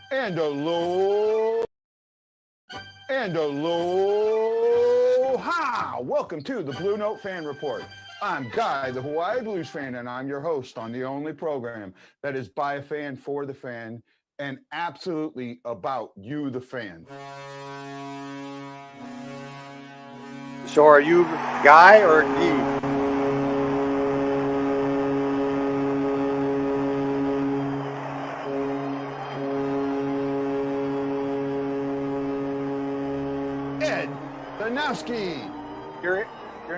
And aloha! Welcome to the Blue Note Fan Report. I'm Guy, the Hawaii Blues fan, and I'm your host on the only program that is by a fan, for the fan, and absolutely about you, the fan. So are you Guy or Guy? Ed Danowski. You're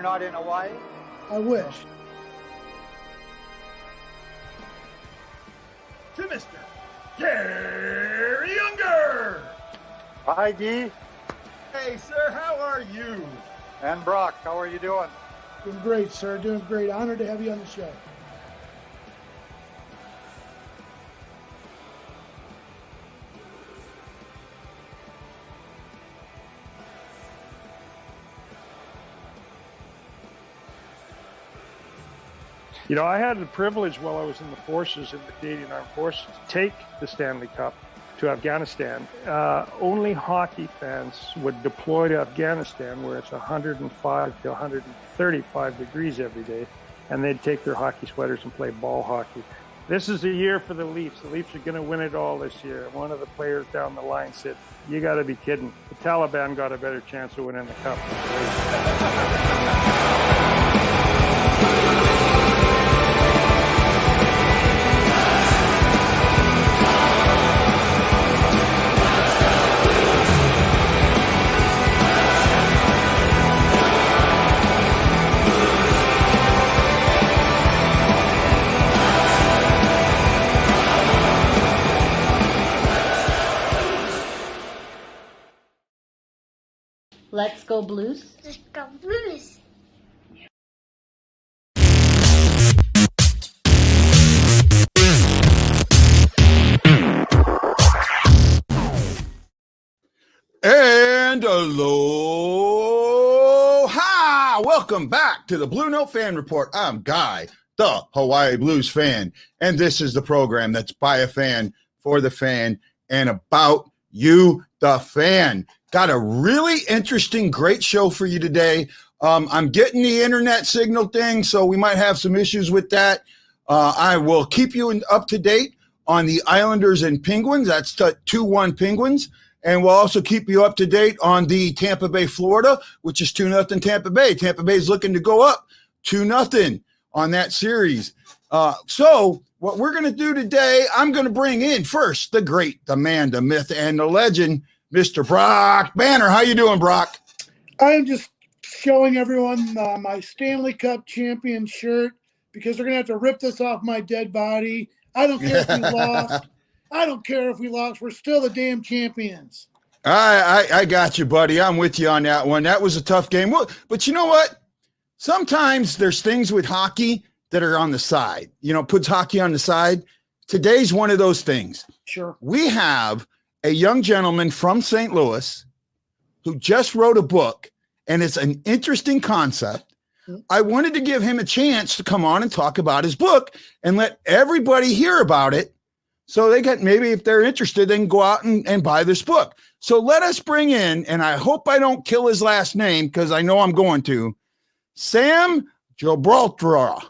not in Hawaii? I wish. To Mr. Gary Younger. Hi, Guy. Hey, sir, how are you? And Brock, how are you doing? Doing great, sir. Doing great. Honored to have you on the show. You know, I had the privilege while I was in the forces, in the Canadian Armed Forces, to take the Stanley Cup to Afghanistan. Only hockey fans would deploy to Afghanistan where it's 105 to 135 degrees every day, and they'd take their hockey sweaters and play ball hockey. This is the year for the Leafs. The Leafs are going to win it all this year. One of the players down the line said, "You got to be kidding. The Taliban got a better chance of winning the cup." Let's go Blues. Let's go Blues. And aloha! Welcome back to the Blue Note Fan Report. I'm Guy, the Hawaii Blues fan, and this is the program that's by a fan, for the fan, and about you, the fan. Got a really interesting, great show for you today. I'm getting the internet signal thing, so we might have some issues with that. I will keep you up to date on the Islanders and Penguins. That's 2-1 Penguins. And we'll also keep you up to date on the Tampa Bay, Florida, which is 2-0 Tampa Bay. Tampa Bay is looking to go up 2-0 on that series. So what we're going to do today, I'm going to bring in first the great, the man, the myth, and the legend, Mr. Brock Banner. How you doing, Brock? I am just showing everyone my Stanley Cup champion shirt because they're going to have to rip this off my dead body. I don't care if we lost. I don't care if we lost. We're still the damn champions. I got you, buddy. I'm with you on that one. That was a tough game. But you know what? Sometimes there's things with hockey that are on the side. You know, puts hockey on the side. Today's one of those things. Sure. We have a young gentleman from St. Louis who just wrote a book, and it's an interesting concept. I wanted to give him a chance to come on and talk about his book and let everybody hear about it. So they get, maybe if they're interested, they can go out and buy this book. So let us bring in, and I hope I don't kill his last name because I know I'm going to, Sam Gibilterra.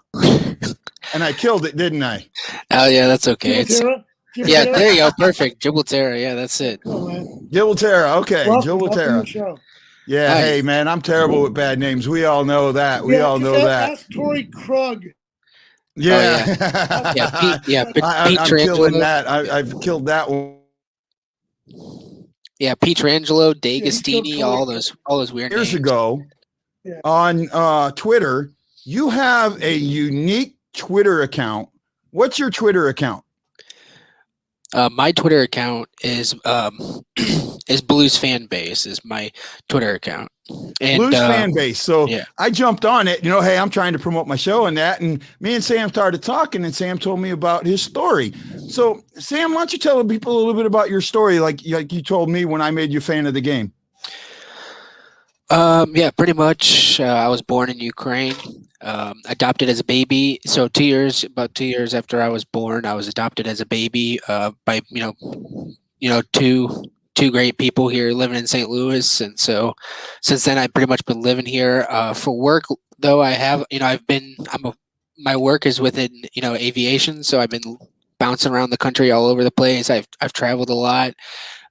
And I killed it, didn't I? Oh, yeah, that's okay. Gibilterra? Yeah, there you go. Perfect. Gibilterra. Yeah, that's it. Gibilterra. Okay. Gibilterra. Yeah. Nice. Hey, man, I'm terrible with bad names. We all know that. We all know that. That's Torrey Krug. Yeah. Oh, yeah. Pete I'm killing Trangelo. that. I've killed that one. Yeah, Pietrangelo, he D'Agostini, killed all those weird Years names. ago Yeah. on Twitter, you have a unique Twitter account. What's your Twitter account? My Twitter account is Blues Fan Base is my Twitter account. And, Blues Fan Base. So yeah. I jumped on it. You know, hey, I'm trying to promote my show and that. And me and Sam started talking, and Sam told me about his story. So, Sam, why don't you tell people a little bit about your story, like you told me when I made you a fan of the game? Yeah, pretty much. I was born in Ukraine, adopted as a baby. So about 2 years after I was born, I was adopted as a baby by two great people here living in St. Louis, and so since then I've pretty much been living here. For work, though, my work is within aviation, so I've been bouncing around the country all over the place. I've traveled a lot.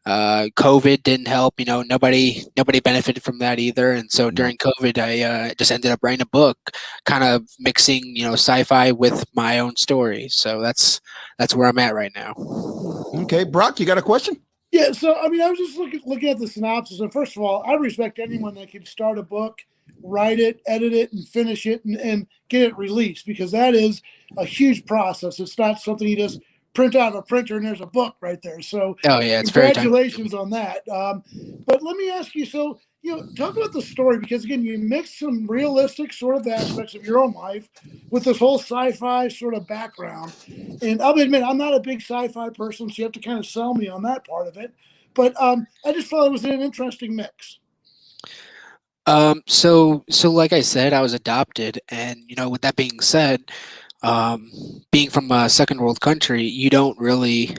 COVID didn't help. Nobody benefited from that either. And so during COVID, I just ended up writing a book, kind of mixing sci-fi with my own story. So that's where I'm at right now. Okay, Brock, you got a question? Yeah, so I mean, I was just looking at the synopsis, and first of all, I respect anyone that can start a book, write it, edit it, and finish it, and get it released, because that is a huge process. It's not something you just print out of a printer and there's a book right there. So, oh yeah, it's very congratulations on that. But let me ask you, so talk about the story, because again, you mix some realistic sort of aspects of your own life with this whole sci-fi sort of background. And I'll admit, I'm not a big sci-fi person, so you have to kind of sell me on that part of it. But I just thought it was an interesting mix. So like I said, I was adopted, and with that being said, being from a second world country, you don't really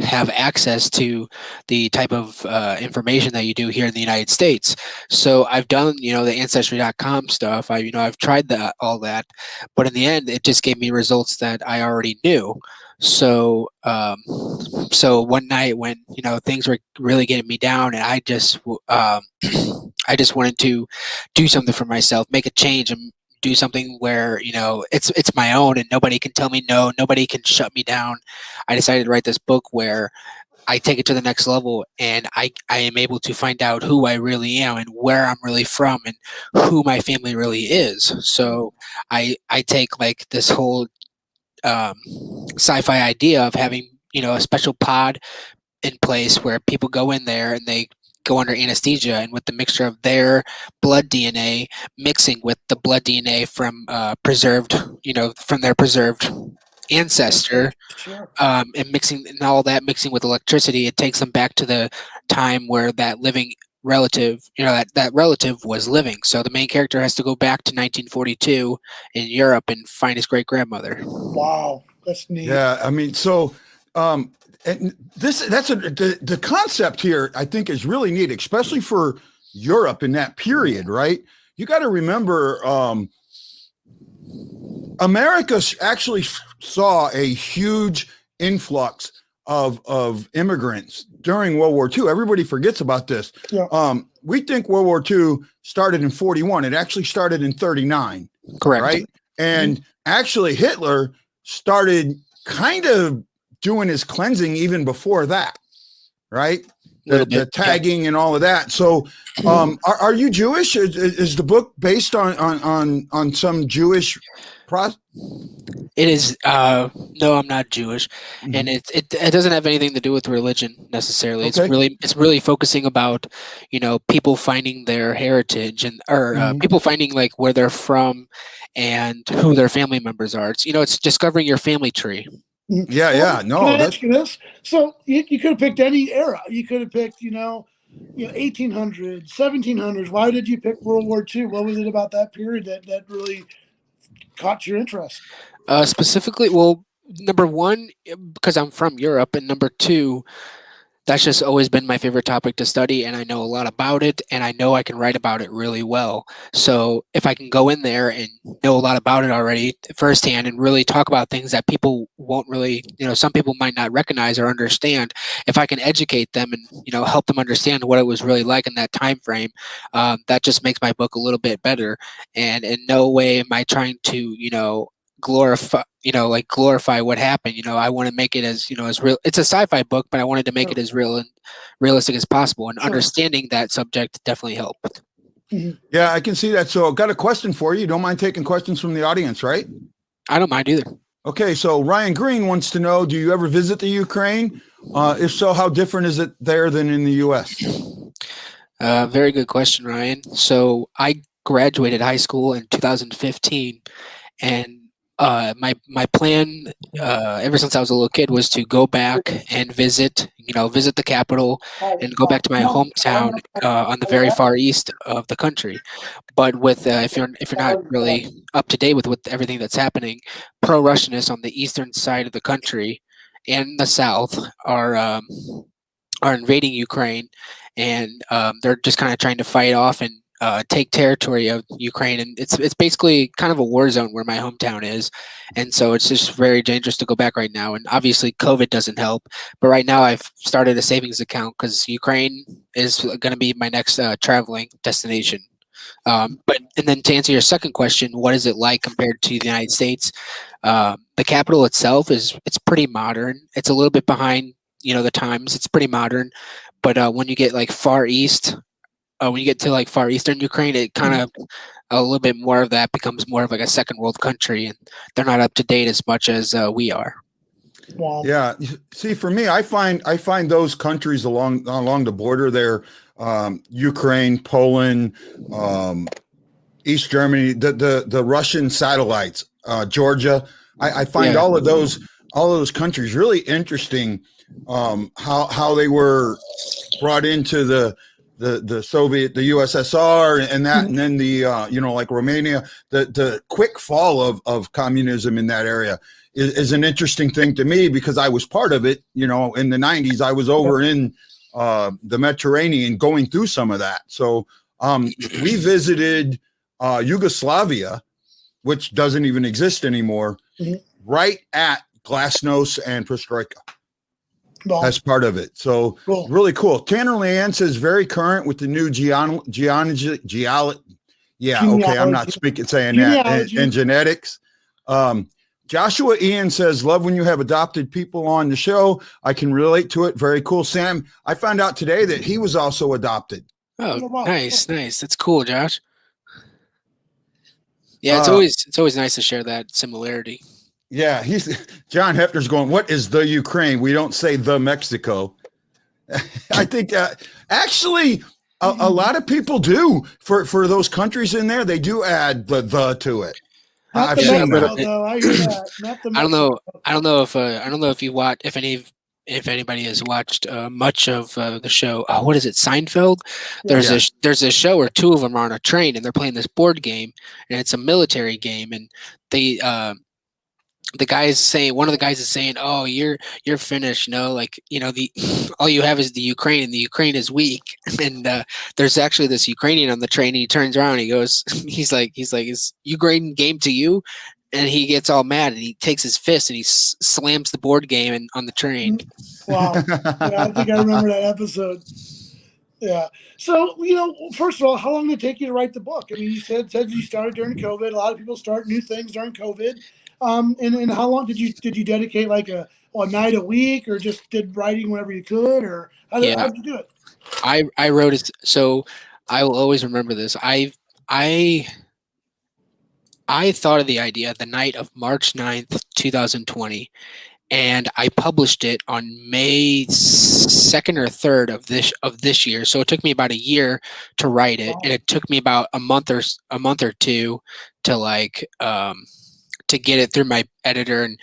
have access to the type of information that you do here in the United States. So I've done, the ancestry.com stuff. I've tried all that, but in the end, it just gave me results that I already knew. So, so one night when things were really getting me down, and I just wanted to do something for myself, make a change, and do something where it's my own, and nobody can tell me no, nobody can shut me down. I decided to write this book where I take it to the next level, and I am able to find out who I really am and where I'm really from and who my family really is. So I take like this whole sci-fi idea of having a special pod in place where people go in there and they go under anesthesia, and with the mixture of their blood DNA mixing with the blood DNA from from their preserved ancestor, and mixing and all that mixing with electricity, it takes them back to the time where that living relative, that relative was living. So the main character has to go back to 1942 in Europe and find his great grandmother. Wow, that's neat. Yeah, I mean, so and the concept here, I think, is really neat, especially for Europe in that period, right? You got to remember, America actually saw a huge influx of immigrants during World War II. Everybody forgets about this. Yeah. We think World War II started in 41. It actually started in 39. Correct. Right? And actually Hitler started kind of doing his cleansing even before that, right? The tagging and all of that. So, are you Jewish? Is the book based on some Jewish process? It is. No, I'm not Jewish, and it doesn't have anything to do with religion necessarily. Okay. It's really focusing about people finding their heritage and people finding like where they're from and who their family members are. It's discovering your family tree. Yeah. No, can I ask you this? So you could have picked any era. You could have picked, 1800s, 1700s. Why did you pick World War II? What was it about that period that really caught your interest? Specifically, well, number one, because I'm from Europe, and number two, that's just always been my favorite topic to study, and I know a lot about it, and I know I can write about it really well. So if I can go in there and know a lot about it already firsthand and really talk about things that people won't really, some people might not recognize or understand, if I can educate them and, help them understand what it was really like in that time frame, that just makes my book a little bit better. And in no way am I trying to, glorify what happened. I want to make it as as real. It's a sci-fi book, but I wanted to make it as real and realistic as possible, and understanding that subject definitely helped. Yeah, I can see that. So I've got a question for you. You don't mind taking questions from the audience, right? I don't mind either. Okay, so Ryan Green wants to know, do you ever visit the Ukraine? If so, how different is it there than in the US? Very good question, Ryan. So I graduated high school in 2015, and my plan ever since I was a little kid was to go back and visit the capital and go back to my hometown on the very far east of the country. But with if you're not really up to date with everything that's happening, pro-Russianists on the eastern side of the country and the south are are invading Ukraine, and they're just kind of trying to fight off and take territory of Ukraine, and it's basically kind of a war zone where my hometown is, and so it's just very dangerous to go back right now. And obviously, COVID doesn't help. But right now, I've started a savings account because Ukraine is going to be my next traveling destination. But and then to answer your second question, what is it like compared to the United States? The capital itself it's pretty modern. It's a little bit behind, the times. It's pretty modern, but when you get like far east, when you get to like far eastern Ukraine, it kind of a little bit more of that becomes more of like a second world country, and they're not up to date as much as we are. Wow. Yeah. See, for me, I find those countries along the border there, Ukraine, Poland, East Germany, the Russian satellites, Georgia. I find all of those countries really interesting. How they were brought into the Soviet, the USSR, and that, and then the like Romania, the quick fall of communism in that area is an interesting thing to me, because I was part of it. In the 90s, I was over in the Mediterranean going through some of that. So we visited Yugoslavia, which doesn't even exist anymore, right at Glasnost and Perestroika. That's part of it. So really cool. Tanner Leanne says very current with the new geology. Yeah. Okay. I'm not saying that. And genetics. Joshua Ian says, love when you have adopted people on the show. I can relate to it. Very cool. Sam, I found out today that he was also adopted. Oh, nice. That's cool, Josh. Yeah, it's always nice to share that similarity. Yeah, John Hefner's going, what is the Ukraine? We don't say the Mexico. I think actually a lot of people do for those countries in there. They do add the to it. I've seen that. Though, I hear that. Not the I don't know if you watch, if anybody has watched much of the show. What is it, Seinfeld? There's a show where two of them are on a train and they're playing this board game, and it's a military game, and they one of the guys is saying, oh, you're finished, all you have is the Ukraine, and the Ukraine is weak. And there's actually this Ukrainian on the train, and he turns around and he goes, he's like, is Ukraine game to you? And he gets all mad, and he takes his fist and he slams the board game on the train. Wow. Yeah, I think I remember that episode. Yeah. So, first of all, how long did it take you to write the book? I mean, you said you started during COVID. A lot of people start new things during COVID. And how long did you dedicate, like a night a week, or just did writing whenever you could, or how did you do it? I wrote it. So I will always remember this. I thought of the idea the night of March 9th, 2020, and I published it on May 2nd or 3rd of this year. So it took me about a year to write it, and it took me about a month or two to to get it through my editor and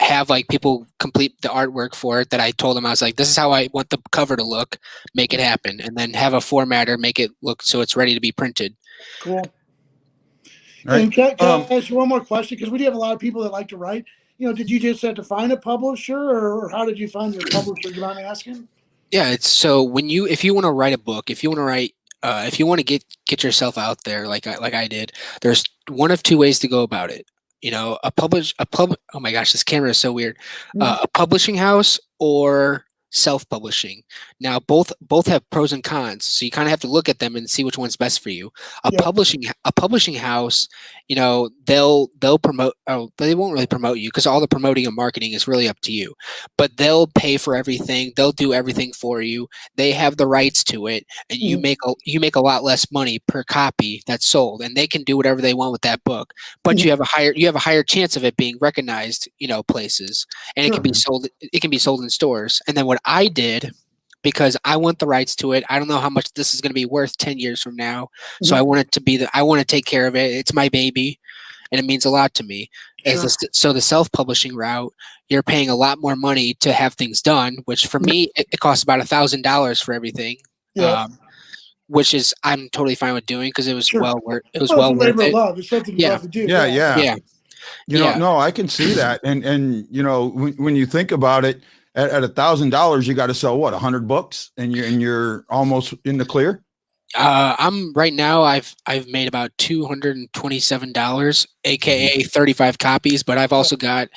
have like people complete the artwork for it that I told them. I was like, this is how I want the cover to look, make it happen, and then have a formatter make it look so it's ready to be printed. Cool. Right. And can I ask you one more question? Because we do have a lot of people that like to write. Did you just have to find a publisher, or how did you find your publisher? Do you mind me asking? Yeah, it's so if you want to write a book, if you want to get yourself out there like I did, there's one of two ways to go about it. Oh my gosh, this camera is so weird. A publishing house or self-publishing. Now both have pros and cons, so you kind of have to look at them and see which one's best for you. A publishing house, they'll promote. Oh, they won't really promote you, because all the promoting and marketing is really up to you. But they'll pay for everything. They'll do everything for you. They have the rights to it, and you make a lot less money per copy that's sold, and they can do whatever they want with that book. But you have a higher chance of it being recognized, places, and it can be sold. It can be sold in stores. And then what I did, because I want the rights to it, I don't know how much this is going to be worth 10 years from now. So I want it to I want to take care of it. It's my baby, and it means a lot to me. So the self-publishing route, you're paying a lot more money to have things done, which for me, it costs about $1,000 for everything. Which is, I'm totally fine with doing, because it was well worth it. It's something you love to do. Yeah. No, I can see that. And when you think about it, at $1,000, you got to sell what, 100 books, and you're almost in the clear. I'm right now. I've made about $227, aka 35 copies. But I've also got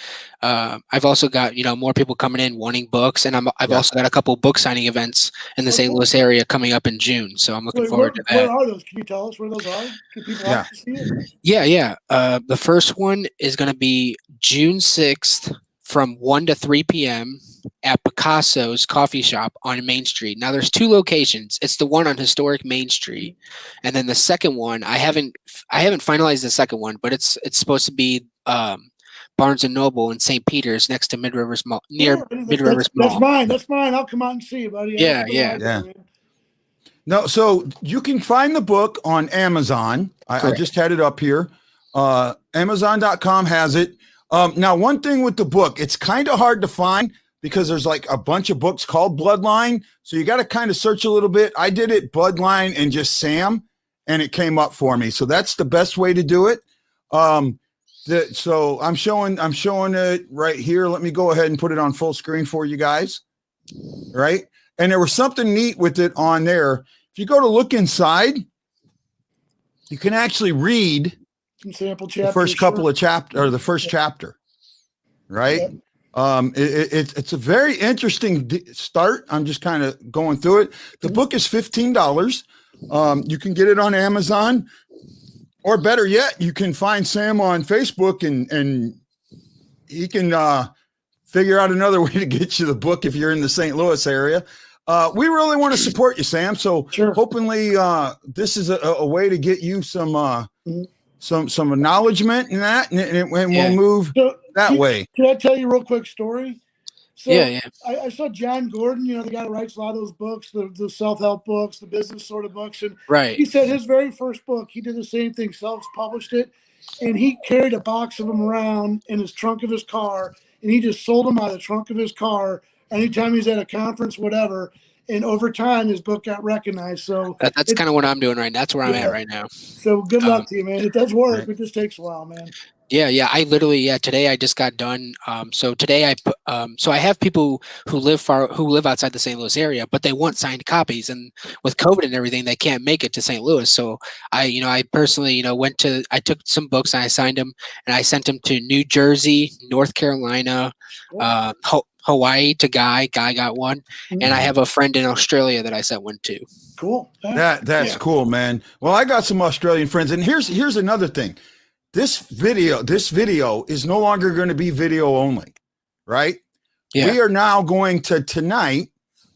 more people coming in wanting books, and I've also got a couple book signing events in the St. Louis area coming up in June. So I'm looking forward to that. Where are those? Can you tell us where those are? Can people actually see it? Yeah. The first one is going to be June 6th from 1 to 3 p.m. at Picasso's coffee shop on Main Street. Now there's 2 locations. It's the one on historic Main Street, and then the second one, I haven't finalized the second one, but it's supposed to be Barnes and Noble in St. Peter's next to Mid Rivers Mall, near Mid Rivers Mall. That's mine. I'll come out and see you, buddy. Yeah. No, so you can find the book on Amazon. I just had it up here. Amazon.com has it. Now, one thing with the book, it's kind of hard to find because there's like a bunch of books called Bloodline. So you got to kind of search a little bit. I did it Bloodline and just Sam, and it came up for me. So that's the best way to do it. So I'm showing it right here. Let me go ahead and put it on full screen for you guys. Right. And there was something neat with it on there. If you go to look inside, you can actually read some sample chapters, the first couple of chapter, or the first chapter, right? Yep. It's a very interesting start. I'm just kind of going through it. The book is $15. You can get it on Amazon, or better yet, you can find Sam on Facebook, and he can figure out another way to get you the book if you're in the St. Louis area. We really want to support you, Sam. So hopefully this is a way to get you some acknowledgement in that, and we'll move that way. Can I tell you a real quick story? So yeah. I saw John Gordon, the guy who writes a lot of those books, the self-help books, the business sort of books. And he said his very first book, he did the same thing, self-published it, and he carried a box of them around in his trunk of his car, and he just sold them out of the trunk of his car anytime he's at a conference, whatever. And over time, his book got recognized. So that's kind of what I'm doing right now. That's where I'm at right now. So good luck to you, man. It does work. It just takes a while, man. Yeah. I literally, today I just got done. So today so I have people who live outside the St. Louis area, but they want signed copies, and with COVID and everything, they can't make it to St. Louis. So I personally, I took some books and I signed them, and I sent them to New Jersey, North Carolina, Hawaii to Guy. Guy got one, and I have a friend in Australia that I sent one to. Cool. That's cool, man. Well, I got some Australian friends, and here's another thing. This video is no longer going to be video only, right? Yeah. We are now going to tonight.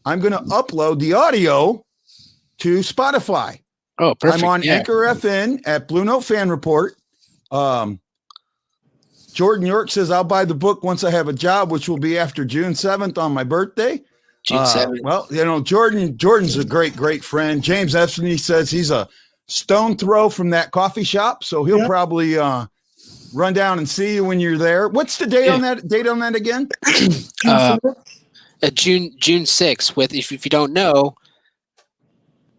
I'm going to upload the audio to Spotify. Oh, perfect. I'm on Anchor FM at BlueNote Fan Report. Jordan York says, I'll buy the book once I have a job, which will be after June 7th on my birthday. June 7th. Well, Jordan's a great friend. James Epstein says he's a stone throw from that coffee shop, so he'll probably run down and see you when you're there. What's the date on that again? June 6th. With if you don't know,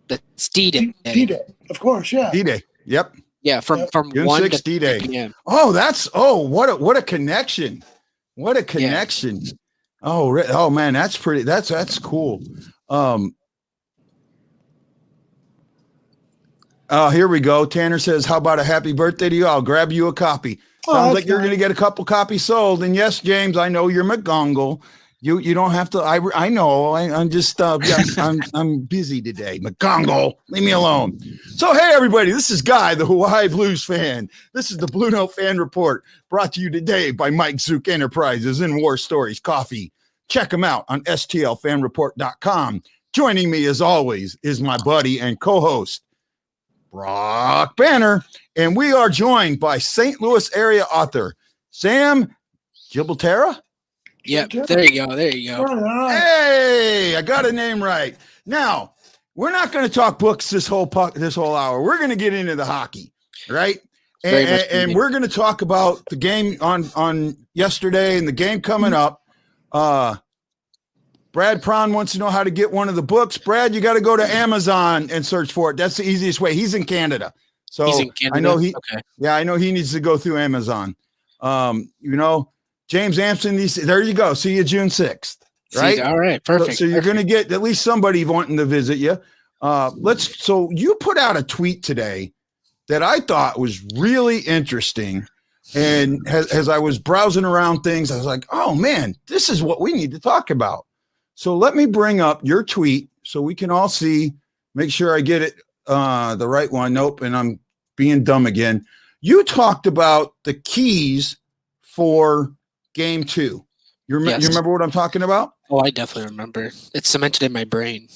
that's D-Day. D-Day, of course, yeah. D-Day. Yep. Yeah, from June 1 6th, to D-Day. 3 p.m. What a connection. What a connection. Yeah. Oh man, that's pretty. That's cool. Here we go. Tanner says, how about a happy birthday to you? I'll grab you a copy. Sounds like you're going to get a couple copies sold. And yes, James, I know you're McGongle. You don't have to. I know. I'm just I'm busy today. McGongle, leave me alone. So hey, everybody, this is Guy, the Hawaii Blues fan. This is the Blue Note Fan Report, brought to you today by Mike Zook Enterprises and War Stories Coffee. Check them out on stlfanreport.com. Joining me, as always, is my buddy and co-host, Brock Banner, and we are joined by St. Louis area author Sam Gibilterra. Yep, there you go. Hey, I got a name right. Now, we're not going to talk books this whole hour. We're going to get into the hockey, right? And we're going to talk about the game on yesterday and the game coming up. Brad Prawn wants to know how to get one of the books. Brad, you got to go to Amazon and search for it. That's the easiest way. He's in Canada. So he's in Canada. I know he needs to go through Amazon. James Ampson, there you go. See you June 6th. right? All right, perfect. So you're going to get at least somebody wanting to visit you. So you put out a tweet today that I thought was really interesting. And as I was browsing around things, I was like, oh man, this is what we need to talk about. So let me bring up your tweet so we can all see, make sure I get it the right one. Nope. And I'm being dumb again. You talked about the keys for game 2. You remember what I'm talking about? Oh, I definitely remember. It's cemented in my brain.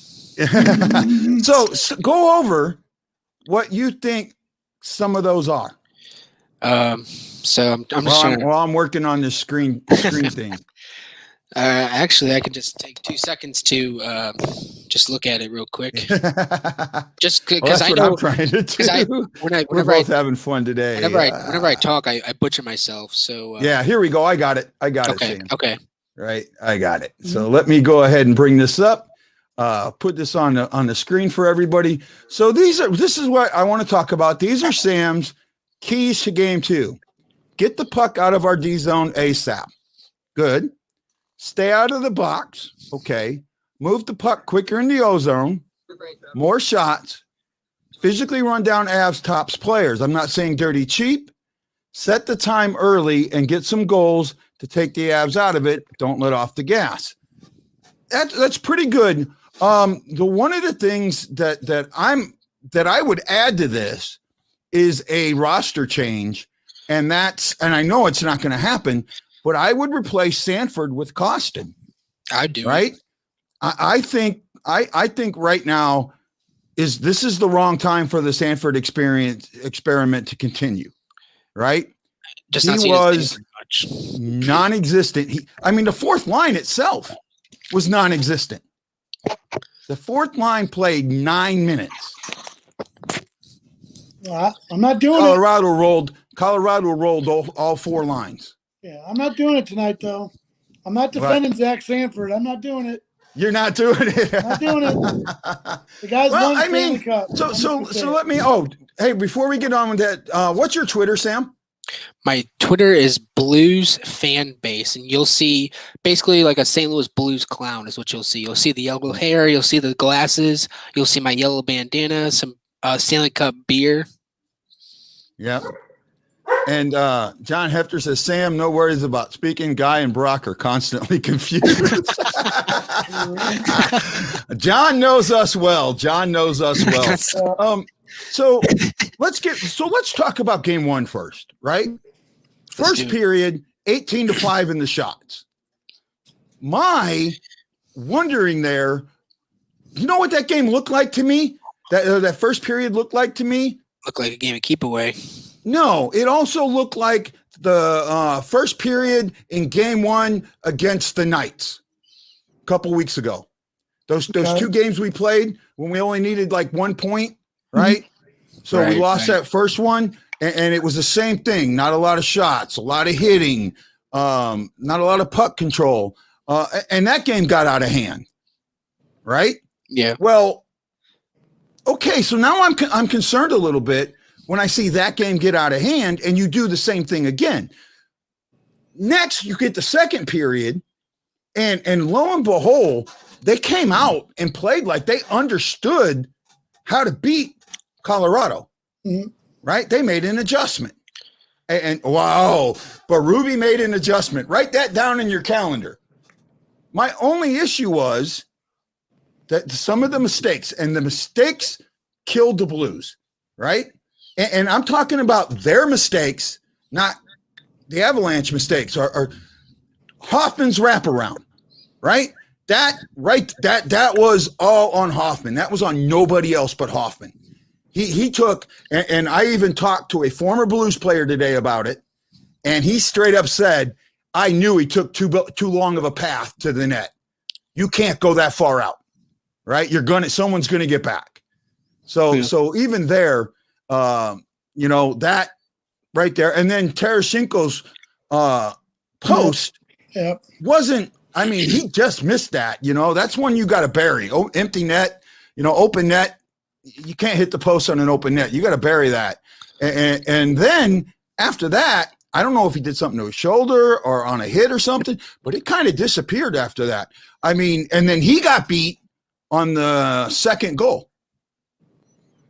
so go over what you think some of those are. So I'm just trying to, while I'm working on this screen thing. actually, I can just take 2 seconds to just look at it real quick. Just because I know I'm trying to do. We're both having fun today. Whenever I talk, I butcher myself. So yeah, here we go. I got it. Okay. Sam. Okay. Right, I got it. So let me go ahead and bring this up. Put this on the screen for everybody. So this is what I want to talk about. These are Sam's keys to game 2. Get the puck out of our D zone ASAP. Good. Stay out of the box. Okay. Move the puck quicker in the O zone. More shots. Physically run down Avs tops players. I'm not saying dirty cheap. Set the time early and get some goals to take the Avs out of it. Don't let off the gas. That's pretty good. One of the things that I would add to this is a roster change, and I know it's not going to happen, but I would replace Sanford with Kostin. I do. Right? I think right now this is the wrong time for the Sanford experiment to continue. Right? Just he was non-existent. The fourth line itself was non-existent. The fourth line played 9 minutes. I'm not doing Colorado rolled all 4 lines. Yeah, I'm not doing it tonight, though. I'm not defending Zach Sanford. I'm not doing it. You're not doing it. I'm not doing it. The guy's won the Stanley Cup. So let me. Oh, hey, before we get on with that, what's your Twitter, Sam? My Twitter is Blues Fan Base, and you'll see basically like a St. Louis Blues clown is what you'll see. You'll see the yellow hair, you'll see the glasses, you'll see my yellow bandana, some Stanley Cup beer. Yep. And John Hefter says, Sam, no worries about speaking. Guy and Brock are constantly confused. John knows us well. So let's talk about game 1 first, right? First period, 18-5 in the shots. My wondering there, you know what that game looked like to me? That first period looked like to me? Looked like a game of keep away. No, it also looked like the first period in game 1 against the Knights a couple weeks ago. Those 2 games we played when we only needed like 1 point, right? So we lost that first one, and it was the same thing. Not a lot of shots, a lot of hitting, not a lot of puck control. And that game got out of hand, right? Yeah. Well, okay, so now I'm concerned a little bit when I see that game get out of hand and you do the same thing again. Next, you get the second period, and lo and behold, they came out and played like they understood how to beat Colorado, right? They made an adjustment. And wow, but Ruby made an adjustment. Write that down in your calendar. My only issue was that some of the mistakes killed the Blues, right? And I'm talking about their mistakes, not the Avalanche mistakes, or Hoffman's wraparound, right? That was all on Hoffman. That was on nobody else but Hoffman. He took, and I even talked to a former Blues player today about it, and he straight up said, I knew he took too long of a path to the net. You can't go that far out, right? Someone's gonna get back. So even there, that right there, and then Tarasenko's post wasn't. I mean, he just missed that. That's one you got to bury. Oh, empty net, open net. You can't hit the post on an open net. You got to bury that. And then after that, I don't know if he did something to his shoulder or on a hit or something, but it kind of disappeared after that. I mean, and then he got beat on the second goal,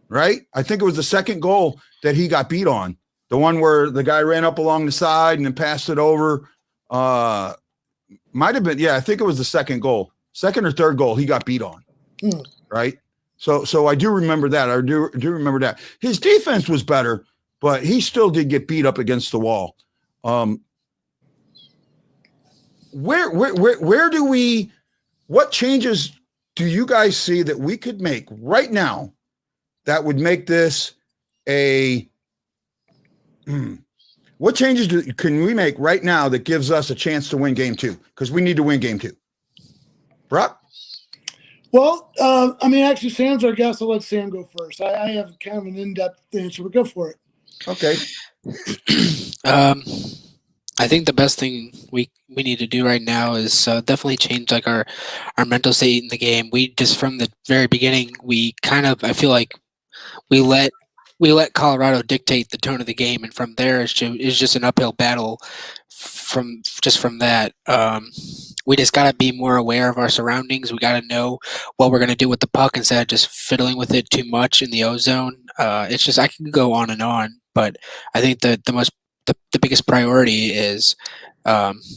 right? I think it was the second goal that he got beat on. The one where the guy ran up along the side and then passed it over. Might have been, I think it was the second goal. Second or third goal he got beat on, right? So I do remember that. I do remember that. His defense was better, but he still did get beat up against the wall. What changes do you guys see that we could make right now that would make this what changes can we make right now that gives us a chance to win game 2? Because we need to win game 2. Brock? Well, actually, Sam's our guest. I'll let Sam go first. I have kind of an in-depth answer, but go for it. Okay. I think the best thing we need to do right now is definitely change like our mental state in the game. We just from the very beginning, I feel like we let Colorado dictate the tone of the game, and from there it's just an uphill battle. From that, we just got to be more aware of our surroundings. We got to know what we're going to do with the puck instead of just fiddling with it too much in the O-zone. It's just I can go on and on, but I think the biggest priority is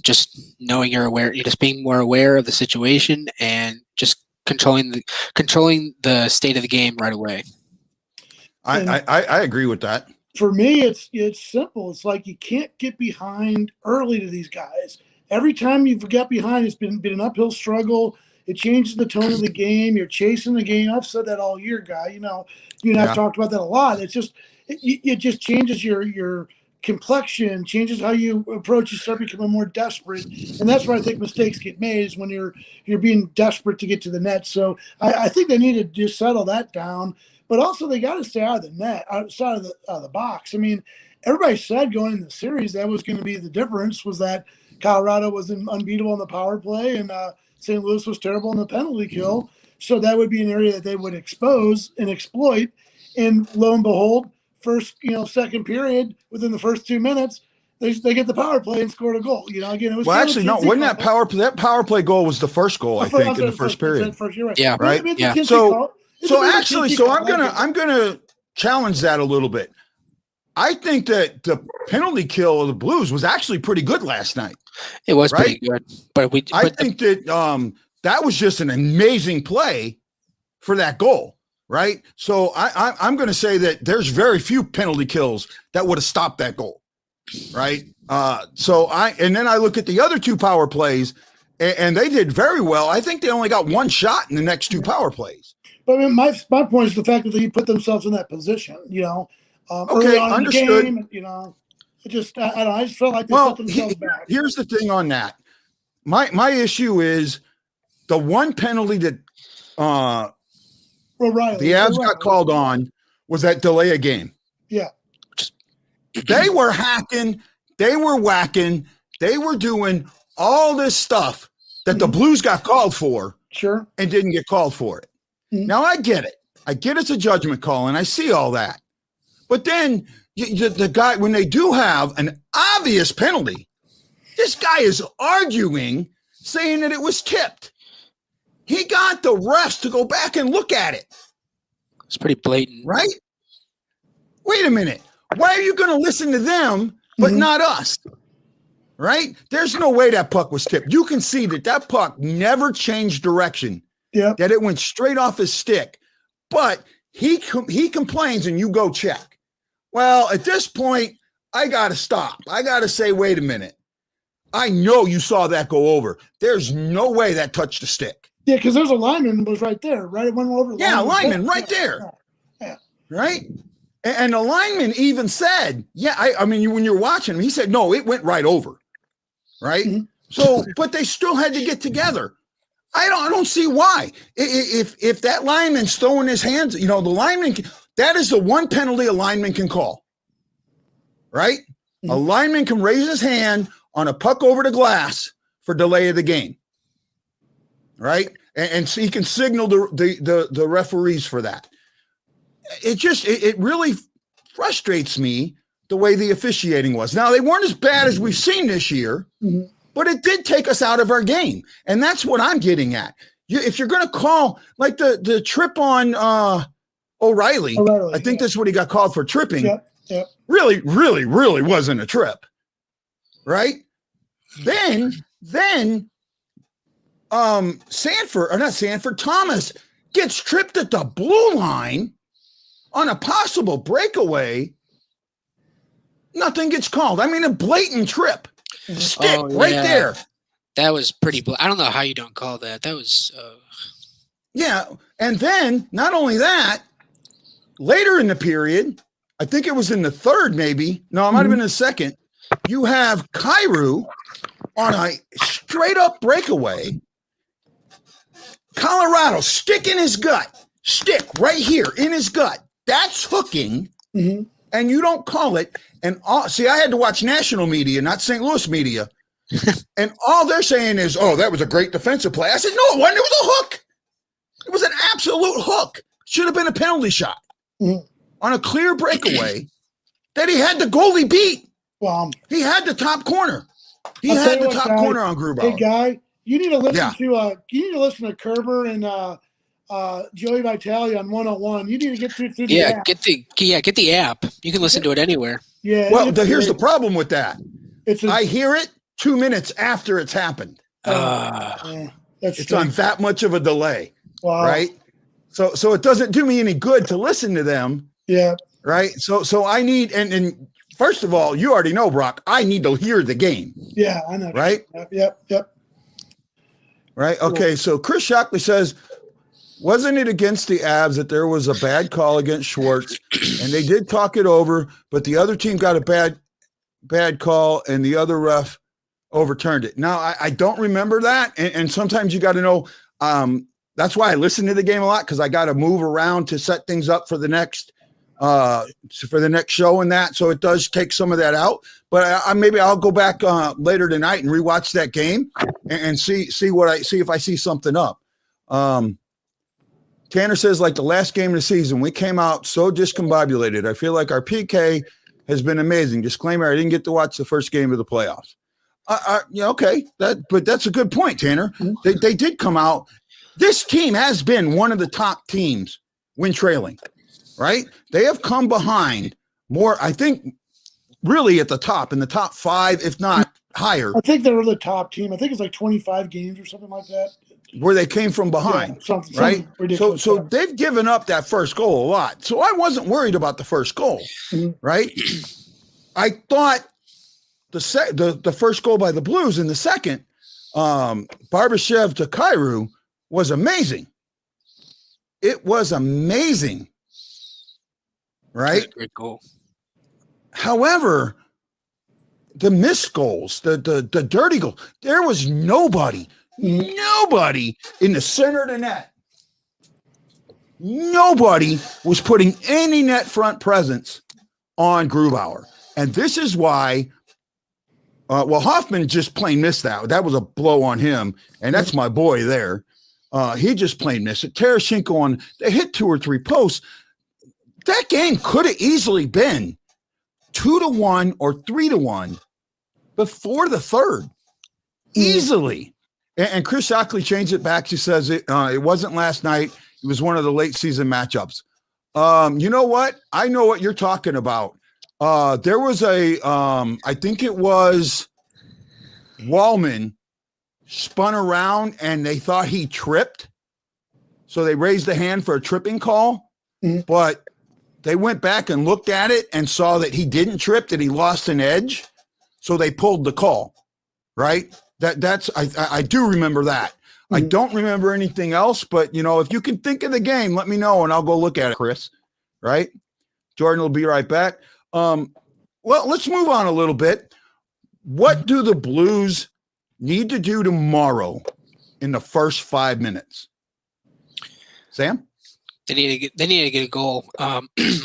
just knowing you're aware. You're just being more aware of the situation and just controlling the state of the game right away. I agree with that. For me, it's simple. It's like you can't get behind early to these guys. Every time you get behind, it's been an uphill struggle. It changes the tone of the game. You're chasing the game. I've said that all year, Guy. You and I've talked about that a lot. It's just it just changes your complexion, changes how you approach. You start becoming more desperate, and that's where I think mistakes get made is when you're being desperate to get to the net. So I think they need to just settle that down. But also they got to stay out of the net, outside of the box. I mean, everybody said going into the series that was going to be the difference was that Colorado was unbeatable in the power play and St. Louis was terrible in the penalty kill. So that would be an area that they would expose and exploit. And lo and behold, second period, within the first 2 minutes, they get the power play and scored a goal. Again, it was wasn't that power play goal was the first goal, I think, in the first period. You're right. Yeah. Right. Yeah. I'm gonna challenge that a little bit. I think that the penalty kill of the Blues was actually pretty good last night. It was pretty good, I think that that was just an amazing play for that goal, right? So I'm going to say that there's very few penalty kills that would have stopped that goal, right? And then I look at the other 2 power plays, and they did very well. I think they only got 1 shot in the next 2 power plays. But I mean, my point is the fact that they put themselves in that position, early on understood. In the game, it just, I don't know, I just felt like they put themselves back. Here's the thing on that. My issue is the one penalty that the Avs got called on was that delay a game. Yeah. They were hacking, they were whacking, they were doing all this stuff that the Blues got called for. Sure. And didn't get called for it. Now, I get it. I get it's a judgment call, and I see all that. But then the guy, when they do have an obvious penalty, this guy is arguing, saying that it was tipped. He got the refs to go back and look at it. It's pretty blatant. Right? Wait a minute. Why are you going to listen to them, but not us? Right? There's no way that puck was tipped. You can see that puck never changed direction. Yeah, that it went straight off his stick, but he complains and you go check. Well, at this point, I got to stop. I got to say, wait a minute. I know you saw that go over. There's no way that touched the stick. Yeah, because there's a lineman was right there, right? It went over. Yeah, lineman right there. Yeah. Right? And the lineman even said, I mean, when you're watching him, he said, no, it went right over. Right? So, but they still had to get together. I don't see why. If that lineman's throwing his hands, the lineman, that is the one penalty a lineman can call, right? A lineman can raise his hand on a puck over the glass for delay of the game, right? And so he can signal the referees for that. It really frustrates me the way the officiating was. Now, they weren't as bad as we've seen this year, but it did take us out of our game. And that's what I'm getting at. If you're going to call, like the trip on O'Reilly, I think that's what he got called for, tripping. Yep. Really, really, really wasn't a trip, right? Then Thomas gets tripped at the blue line on a possible breakaway. Nothing gets called. I mean, a blatant trip. Stick there. That was pretty. I don't know how you don't call that. That was. Yeah, and then not only that, later in the period, I think it was in the third, maybe. No, it might have been the second. You have Kyrou on a straight up breakaway. Colorado stick in his gut. Stick right here in his gut. That's hooking, and you don't call it. And see, I had to watch national media, not St. Louis media. And all they're saying is, oh, that was a great defensive play. I said, no, it wasn't. It was a hook. It was an absolute hook. Should have been a penalty shot on a clear breakaway that he had the goalie beat. Well, he had the top corner. He had the top corner on Grubauer. Hey, Guy, you need to listen to Kerber and Joey Vitale on 101. You need to get through the app. Get the app. You can listen to it anywhere. Yeah. Well, here's the problem with that. I hear it 2 minutes after it's happened. It's on that much of a delay. Wow. Right? So it doesn't do me any good to listen to them. Yeah. Right? So I need and first of all, you already know, Brock, I need to hear the game. Yeah, I know. Right? Yep. Right? Okay, so Chris Shockley says, wasn't it against the Avs that there was a bad call against Schwartz and they did talk it over, but the other team got a bad call and the other ref overturned it. Now, I don't remember that. And sometimes you got to know, that's why I listen to the game a lot, because I got to move around to set things up for the next show and that. So it does take some of that out. But maybe I'll go back later tonight and rewatch that game and see if I see something up. Tanner says, like the last game of the season, we came out so discombobulated. I feel like our PK has been amazing. Disclaimer, I didn't get to watch the first game of the playoffs. Okay. But that's a good point, Tanner. They did come out. This team has been one of the top teams when trailing, right? They have come behind more, I think, really at the top, in the top 5, if not higher. I think they were the top team. I think it's like 25 games or something like that. Where they came from behind, something right? Ridiculous. So they've given up that first goal a lot. So I wasn't worried about the first goal, right? I thought the first goal by the Blues in the second, Barbashev to Kyrou, was amazing. It was amazing, right? Great goal. However, the missed goals, the dirty goal, there was nobody in the center of the net. Nobody was putting any net front presence on Grubauer. And this is why, Hoffman just plain missed that. That was a blow on him. And that's my boy there. He just plain missed it. Tarasenko they hit 2 or 3 posts. That game could have easily been 2-1 or 3-1 before the third. Easily. And Chris Shockley changed it back. She says it wasn't last night. It was one of the late season matchups. You know what? I know what you're talking about. There was I think it was Wallman spun around and they thought he tripped. So they raised the hand for a tripping call, but they went back and looked at it and saw that he didn't trip, that he lost an edge. So they pulled the call, right? I do remember that. I don't remember anything else, but if you can think of the game, let me know and I'll go look at it, Chris. Right? Jordan will be right back. Well, let's move on a little bit. What do the Blues need to do tomorrow in the first 5 minutes? Sam? They need to get a goal.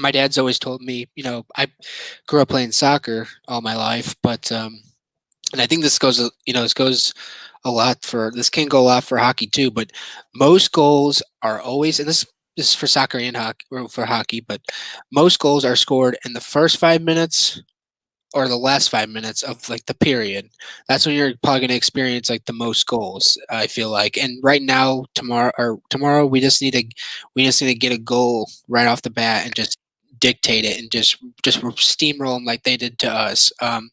My dad's always told me, I grew up playing soccer all my life, but and I think this goes a lot for, this can go a lot for hockey too, but most goals are always, and this is for soccer and hockey, or for hockey, but most goals are scored in the first 5 minutes or the last 5 minutes of like the period. That's when you're probably going to experience like the most goals, I feel like. And right now, tomorrow, we just need to get a goal right off the bat and just dictate it and just steamroll them like they did to us. And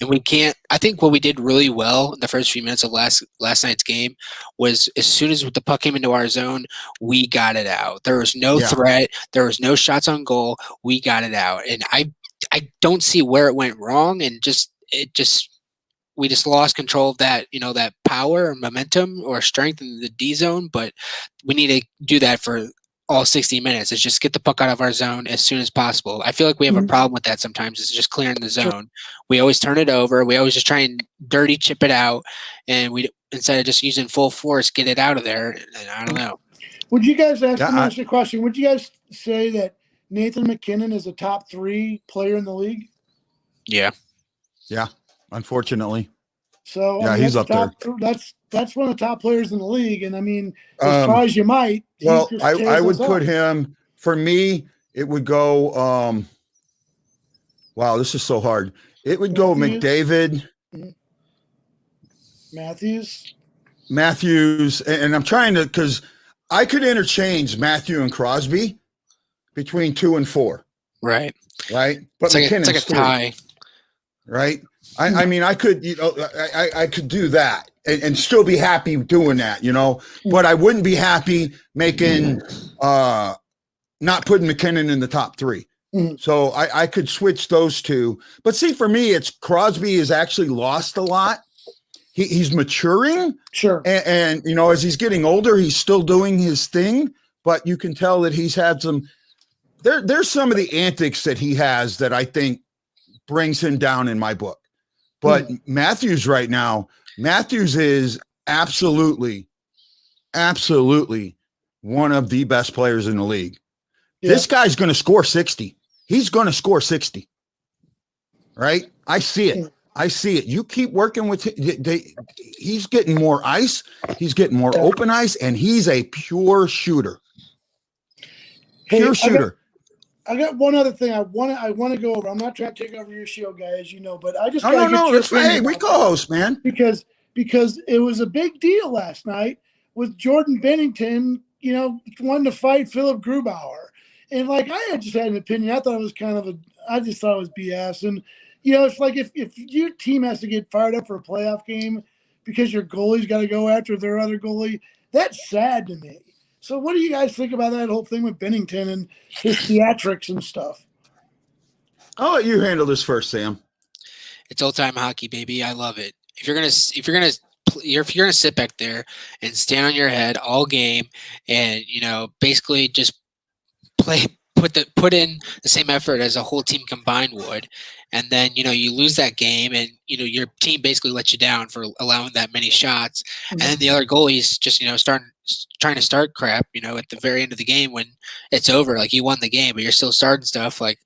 we can't. I think what we did really well in the first few minutes of last night's game was as soon as the puck came into our zone, we got it out. There was no threat. There was no shots on goal. We got it out, and I don't see where it went wrong, and we just lost control of that, that power or momentum or strength in the D zone. But we need to do that for all 60 minutes. Is just get the puck out of our zone as soon as possible. I feel like we have a problem with that sometimes. It's just clearing the zone. We always turn it over. We always just try and dirty chip it out, and we instead of just using full force, get it out of there. And I don't know. Would you guys ask the question? Would you guys say that Nathan McKinnon is a top 3 player in the league? Yeah. Unfortunately. So yeah, he's up there. That's one of the top players in the league, and I mean, as far as you might. Well, I would put him. For me, it would go. Wow, this is so hard. It would go McDavid, Matthews, and I'm trying to because I could interchange Matthew and Crosby between 2 and 4. Right. But it's like a 3, tie. Right. I mean, I could, I could do that and still be happy doing that, but I wouldn't be happy making, not putting McKinnon in the top 3. So I could switch those two. But see, for me, it's Crosby has actually lost a lot. He's maturing. Sure. And as he's getting older, he's still doing his thing, but you can tell that he's had some, there's some of the antics that he has that I think brings him down in my book. But Matthews right now, Matthews is absolutely one of the best players in the league. Yeah. This guy's going to score 60. He's going to score 60. Right? I see it. You keep working with him. He's getting more ice. He's getting more open ice, and he's a pure shooter. Pure shooter. I got one other thing I want to go over. I'm not trying to take over your show, guy, as you know, but I just hey, we co-host, man. Because it was a big deal last night with Jordan Bennington, wanting to fight Philip Grubauer, and like I just had an opinion. I thought it was I just thought it was BS, and it's like if your team has to get fired up for a playoff game because your goalie's got to go after their other goalie, that's sad to me. So what do you guys think about that whole thing with Bennington and his theatrics and stuff? I'll let you handle this first, Sam. It's old time hockey, baby. I love it. If you're gonna sit back there and stand on your head all game, and basically just put in the same effort as a whole team combined would, and then you lose that game, and your team basically lets you down for allowing that many shots, and then the other goalie's just trying to start crap at the very end of the game when it's over, like you won the game but you're still starting stuff like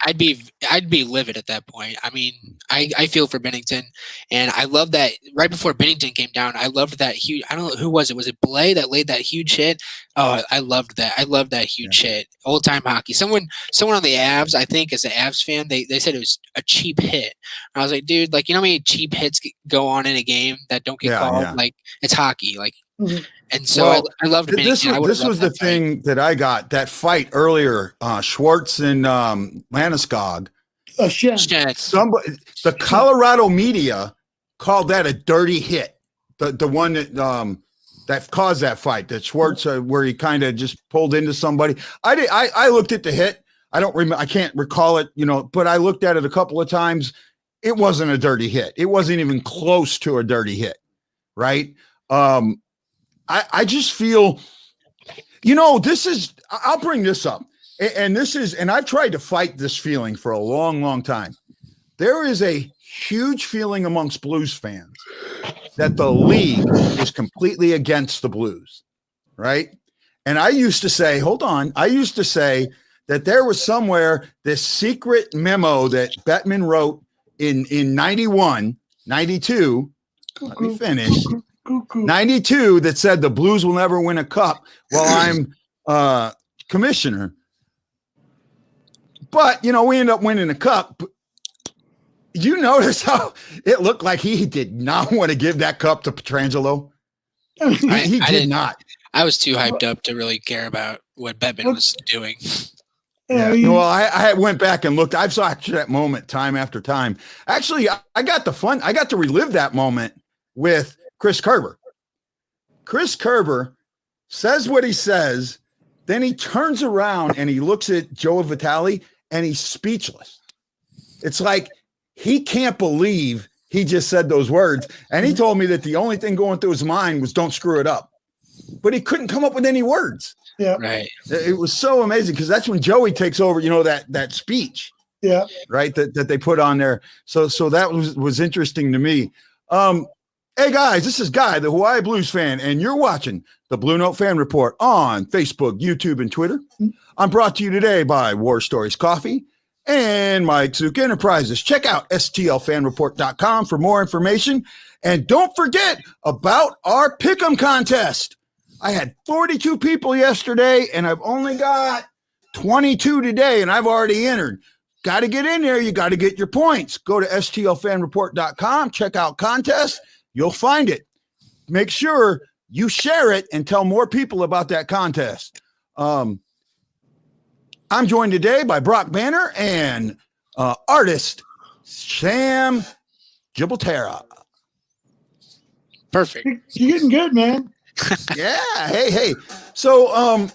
I'd be livid at that point. I mean, I feel for Bennington, and I love that right before Bennington came down, I loved that huge, I don't know who was it Blais that laid that huge hit? Oh, I loved that. I loved that huge hit. Old time hockey. Someone on the Avs, I think as an Avs fan, they said it was a cheap hit. I was like, dude, like, how many cheap hits go on in a game that don't get called? Yeah. Like, it's hockey. Like, and so I loved Bennington. This was the thing that I got, that fight earlier, Schwartz and Landeskog. Somebody, the Colorado media called that a dirty hit. The one that caused that fight, that Schwartz, where he kind of just pulled into somebody. I looked at the hit. I don't remember. I can't recall it, but I looked at it a couple of times. It wasn't a dirty hit. It wasn't even close to a dirty hit. Right. I just feel, I'll bring this up, and I've tried to fight this feeling for a long, long time. There is a huge feeling amongst Blues fans that the league is completely against the Blues, right? And I used to say, that there was somewhere this secret memo that Bettman wrote in 91, 92, let me finish, 92, that said the Blues will never win a cup while I'm commissioner. But, we end up winning a cup. You notice how it looked like he did not want to give that cup to Petrangelo? He did not. I was too hyped up to really care about what Bettman was doing. Yeah. Well, I went back and looked. I've watched that moment time after time. Actually, I got to relive that moment with Chris Kerber. Chris Kerber says what he says, then he turns around and he looks at Joe Vitale and he's speechless. It's like he can't believe he just said those words. And he told me that the only thing going through his mind was don't screw it up. But he couldn't come up with any words. Yeah. Right. It was so amazing because that's when Joey takes over, that speech. Yeah. Right. That they put on there. So that was interesting to me. Hey guys, this is Guy, the Hawaii Blues fan, and you're watching the Blue Note Fan Report on Facebook, YouTube, and Twitter. I'm brought to you today by War Stories Coffee and Mike Zook Enterprises. Check out stlfanreport.com for more information. And don't forget about our Pick'em contest. I had 42 people yesterday, and I've only got 22 today, and I've already entered. Got to get in there. You got to get your points. Go to stlfanreport.com, check out contest. You'll find it. Make sure you share it and tell more people about that contest. I'm joined today by Brock Banner and artist Sam Gibilterra. Perfect. You're getting good, man. Yeah. Hey. So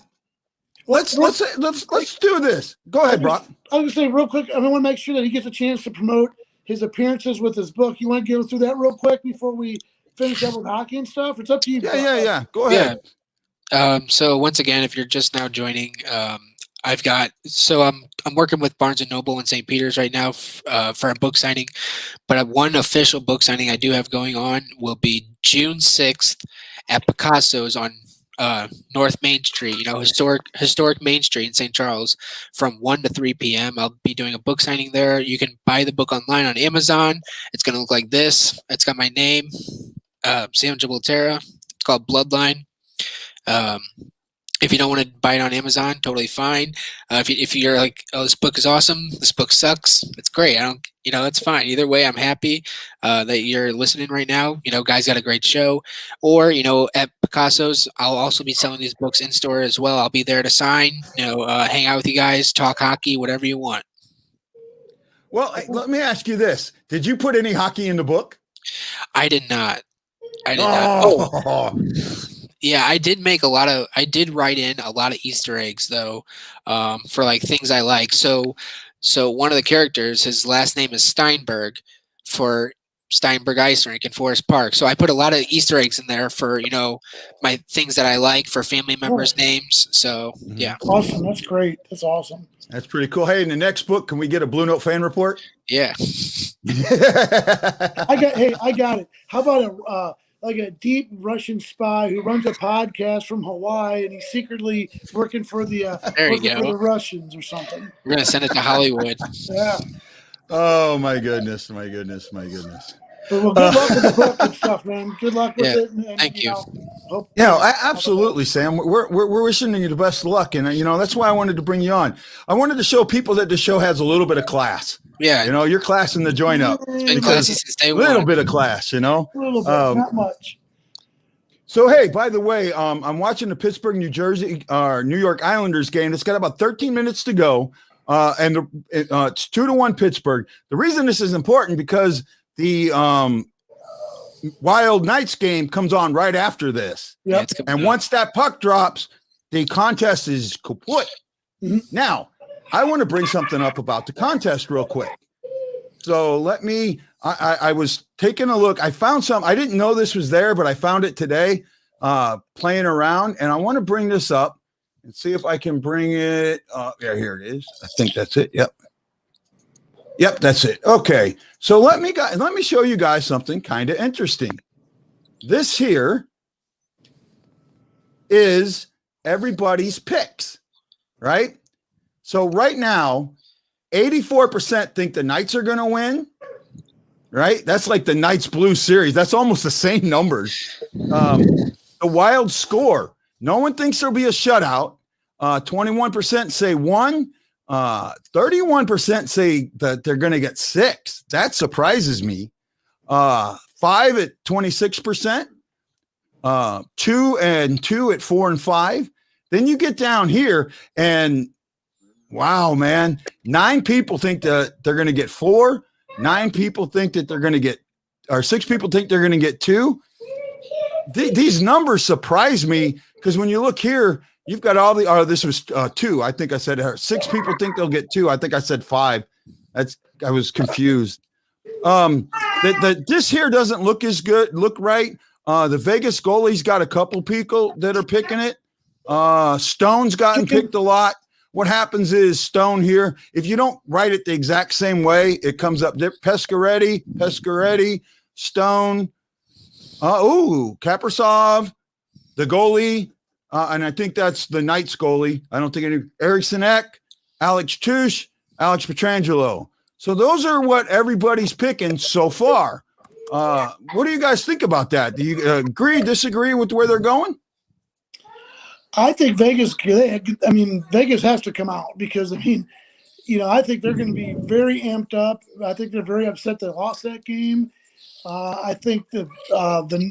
let's do this. Go ahead, Brock. I was gonna say real quick. I want to make sure that he gets a chance to promote his appearances with his book. You want to go through that real quick before we finish up with hockey and stuff? It's up to you. Yeah. Go ahead. Yeah. So once again, if you're just now joining, I'm working with Barnes & Noble in St. Peter's right now for a book signing, but one official book signing I do have going on will be June 6th at Picasso's on North Main Street, historic Main Street in St. Charles from 1 to 3 p.m. I'll be doing a book signing there. You can buy the book online on Amazon. It's going to look like this. It's got my name, Sam Gibilterra. It's called Bloodline. If you don't want to buy it on Amazon, totally fine. If you're like, oh, this book is awesome, this book sucks, it's great. It's fine. Either way, I'm happy that you're listening right now. Guys got a great show. Or, at Picasso's, I'll also be selling these books in store as well. I'll be there to sign, hang out with you guys, talk hockey, whatever you want. Well, let me ask you this. Did you put any hockey in the book? I did not. Oh. Yeah, I did write in a lot of Easter eggs though, for like things I like. So one of the characters, his last name is Steinberg for Steinberg Ice Rink in Forest Park. So I put a lot of Easter eggs in there for, my things that I like for family members' names. So yeah. Awesome. That's great. That's awesome. That's pretty cool. Hey, in the next book, can we get a Blue Note Fan Report? Yeah. I got it. How about a deep Russian spy who runs a podcast from Hawaii, and he's secretly working for the Russians or something. We're gonna send it to Hollywood. Yeah. Oh my goodness. But well, good luck with the book and stuff, man. Good luck with it. And, thank you. Absolutely, Sam. We're wishing you the best of luck, and that's why I wanted to bring you on. I wanted to show people that the show has a little bit of class. Yeah, you're classing the joint up. It's been classy since day one. A little bit of class, A little bit, not much. So hey, by the way, I'm watching the Pittsburgh, New York Islanders game. It's got about 13 minutes to go, and it's 2-1 Pittsburgh. The reason this is important because the Wild Knights game comes on right after this. Yep. And once that puck drops, the contest is kaput. Mm-hmm. Now, I want to bring something up about the contest real quick. So I was taking a look. I found some. I didn't know this was there, but I found it today playing around. And I want to bring this up and see if I can bring it. Yeah, here it is. I think that's it. Yep, that's it. Okay. So let me show you guys something kind of interesting. This here is everybody's picks, right? So right now, 84% think the Knights are going to win, right? That's like the Knights Blues series. That's almost the same numbers. The Wild score. No one thinks there'll be a shutout. 21% say 1. 31% say that they're going to get 6. That surprises me. 5 at 26%. 2 and 2 at 4 and 5. Then you get down here and wow, man, 9 people think that they're going to get 4. 9 people think that they're going to get, or 6 people think they're going to get 2. These numbers surprise me because when you look here, you've got all the, this was 2. I think I said 6 people think they'll get 2. I think I said 5. I was confused. This here doesn't look as good, look right. The Vegas goalie's got a couple people that are picking it. Stone's gotten picked a lot. What happens is Stone here, if you don't write it the exact same way, it comes up Pescaretti, Stone, Kaprasov, the goalie, and I think that's the Knights goalie. I don't think any Eriksson Ek, Alex Tuch, Alex Pietrangelo. So those are what everybody's picking so far. What do you guys think about that? Do you agree, disagree with where they're going? I think Vegas has to come out because, I think they're going to be very amped up. I think they're very upset they lost that game. I think the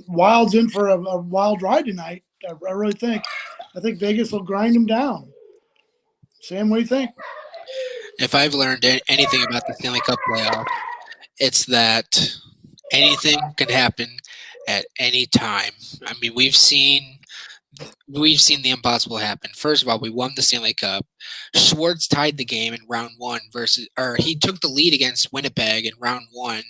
Wild's in for a wild ride tonight. I really think. I think Vegas will grind them down. Sam, what do you think? If I've learned anything about the Stanley Cup playoff, it's that anything can happen at any time. I mean, we've seen the impossible happen. First of all, we won the Stanley Cup. Schwartz tied the game in round 1 he took the lead against Winnipeg in round 1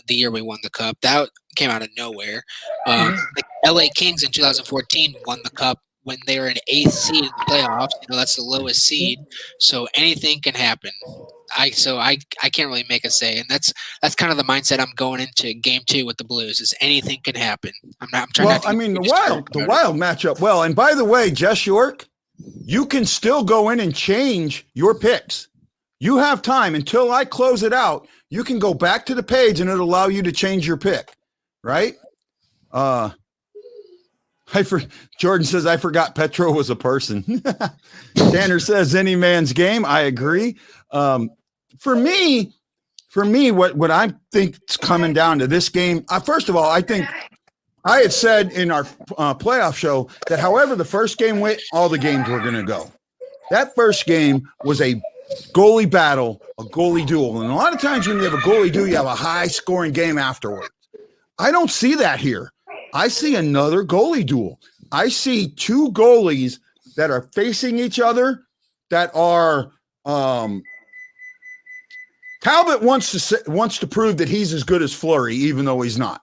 the year we won the Cup. That came out of nowhere. The LA Kings in 2014 won the Cup when they were an 8th seed in the playoffs. That's the lowest seed. So anything can happen. I can't really make a say, and that's kind of the mindset I'm going into Game 2 with the Blues. Is anything can happen. The Wild matchup well. And by the way, Jess York, you can still go in and change your picks. You have time until I close it out. You can go back to the page, and it'll allow you to change your pick. Right? Jordan says I forgot Petro was a person. Tanner says any man's game. I agree. For me, what I think is coming down to this game, first of all, I think I had said in our playoff show that however the first game went, all the games were going to go. That first game was a goalie battle, a goalie duel. And a lot of times when you have a goalie duel, you have a high-scoring game afterwards. I don't see that here. I see another goalie duel. I see 2 goalies that are facing each other that are Talbot wants to prove that he's as good as Fleury, even though he's not.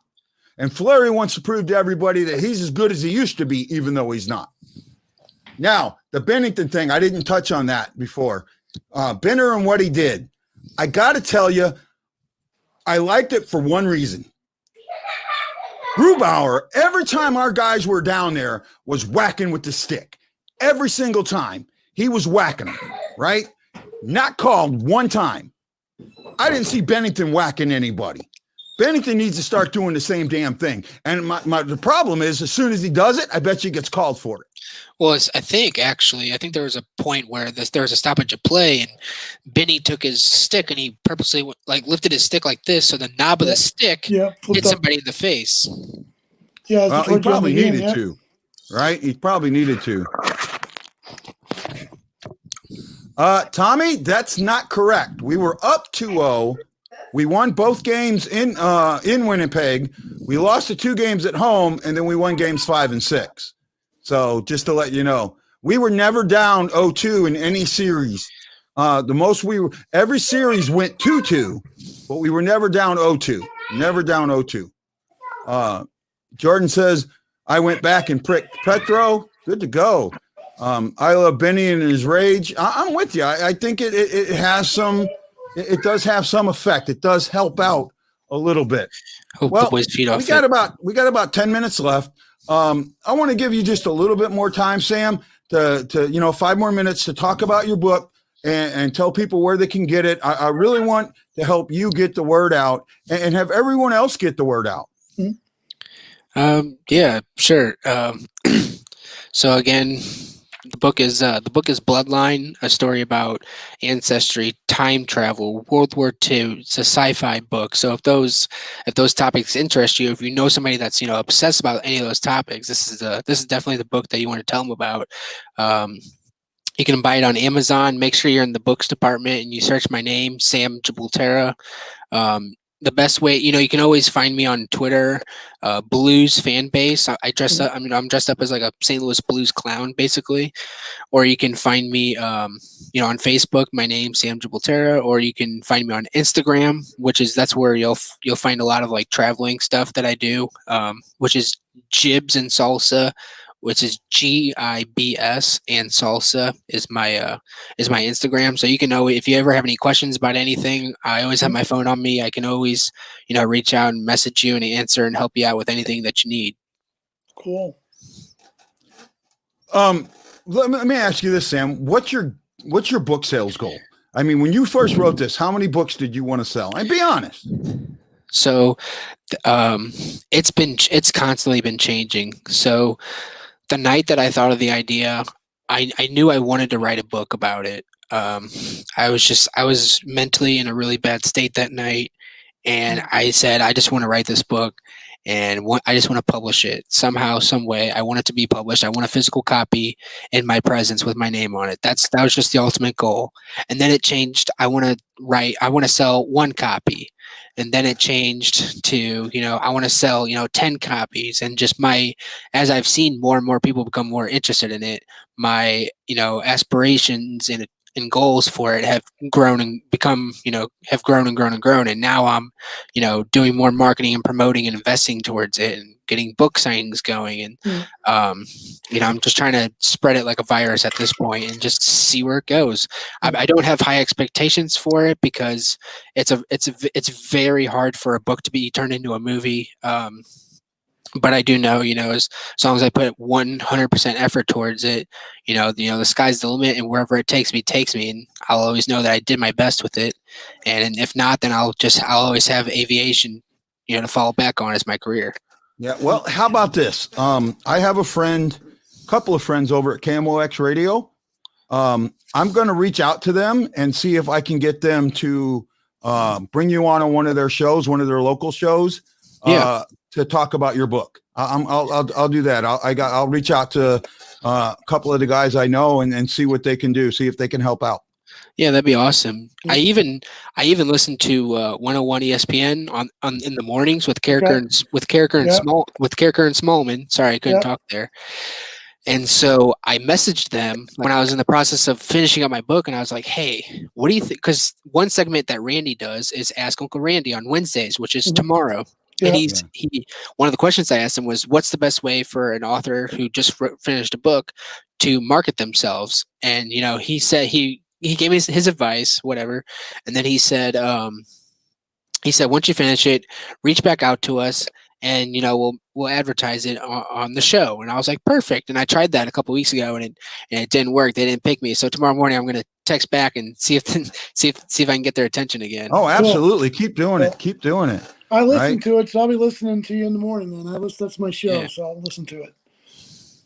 And Fleury wants to prove to everybody that he's as good as he used to be, even though he's not. Now, the Bennington thing, I didn't touch on that before. Benner and what he did. I got to tell you, I liked it for one reason. Grubauer, every time our guys were down there, was whacking with the stick. Every single time, he was whacking them, right? Not called one time. I didn't see Bennington whacking anybody. Bennington needs to start doing the same damn thing. And the problem is, as soon as he does it, I bet you he gets called for it. Well, I think there was a point where there was a stoppage of play, and Benny took his stick and he purposely lifted his stick like this, so the knob of the stick hit somebody in the face. Yeah, well, he probably needed to, right? He probably needed to. Tommy, that's not correct. We were up 2-0. We won both games in Winnipeg. We lost the 2 games at home, and then we won games 5 and 6. So just to let you know, we were never down 0-2 in any series. Every series went 2-2, but we were never down 0-2. Never down 0-2. Jordan says, I went back and pricked Petro. Good to go. I love Benny and his rage. I'm with you. I think it has some. It does have some effect. It does help out a little bit. Well, we got about 10 minutes left. I want to give you just a little bit more time, Sam, to 5 more minutes to talk about your book and tell people where they can get it. I really want to help you get the word out and have everyone else get the word out. Yeah, sure. So again, The book is Bloodline, a story about ancestry, time travel, World War II. It's a sci-fi book. So if those topics interest you, if you know somebody that's obsessed about any of those topics, this is definitely the book that you want to tell them about. You can buy it on Amazon. Make sure you're in the books department and you search my name, Sam Gibilterra. The best way, you can always find me on Twitter, Blues Fan Base. I dress up. I'm dressed up as like a St. Louis Blues clown, basically. Or you can find me, on Facebook. My name, Sam Gibilterra. Or you can find me on Instagram, that's where you'll find a lot of like traveling stuff that I do, which is Jibs and Salsa, which is GIBS, and Salsa is my Instagram. So you can know if you ever have any questions about anything, I always have my phone on me. I can always, reach out and message you and answer and help you out with anything that you need. Cool. Let me ask you this, Sam. What's your book sales goal? I mean, when you first wrote this, how many books did you want to sell? And be honest. So, it's constantly been changing. So, the night that I thought of the idea, I knew I wanted to write a book about it. I was mentally in a really bad state that night, and I said, I just want to write this book, and I just want to publish it somehow, some way. I want it to be published. I want a physical copy in my presence with my name on it. That was just the ultimate goal. And then it changed. I want to sell one copy. And then it changed to, I want to sell, 10 copies. And just as I've seen more and more people become more interested in it, my, aspirations and goals for it have grown and become, have grown and grown and grown. And now I'm, doing more marketing and promoting and investing towards it and getting book signings going. And, I'm just trying to spread it like a virus at this point and just see where it goes. I don't have high expectations for it because it's very hard for a book to be turned into a movie. But I do know, as long as I put 100% effort towards it, the sky's the limit, and wherever it takes me, and I'll always know that I did my best with it. And if not, then I'll always have aviation, to fall back on as my career. Yeah. Well, how about this? I have couple of friends over at KMOX Radio. I'm going to reach out to them and see if I can get them to bring you on one of their shows, one of their local shows. To talk about your book. I'll do that. I'll reach out to a couple of the guys I know and see what they can do. See if they can help out. Yeah, that'd be awesome. I even listen to 101 ESPN on in the mornings with Carricker and Smallman. Sorry, I couldn't talk there. And so I messaged them when I was in the process of finishing up my book, and I was like, "Hey, what do you think?" Because one segment that Randy does is Ask Uncle Randy on Wednesdays, which is tomorrow. And one of the questions I asked him was, what's the best way for an author who just finished a book to market themselves? And, he said, he gave me his advice, whatever. And then he said, once you finish it, reach back out to us and, we'll advertise it on the show. And I was like, perfect. And I tried that a couple weeks ago and it didn't work. They didn't pick me. So tomorrow morning I'm going to text back and see if I can get their attention again. Oh, absolutely. Keep doing it. Keep doing it. I listen to it, so I'll be listening to you in the morning. Then that's my show, so I'll listen to it.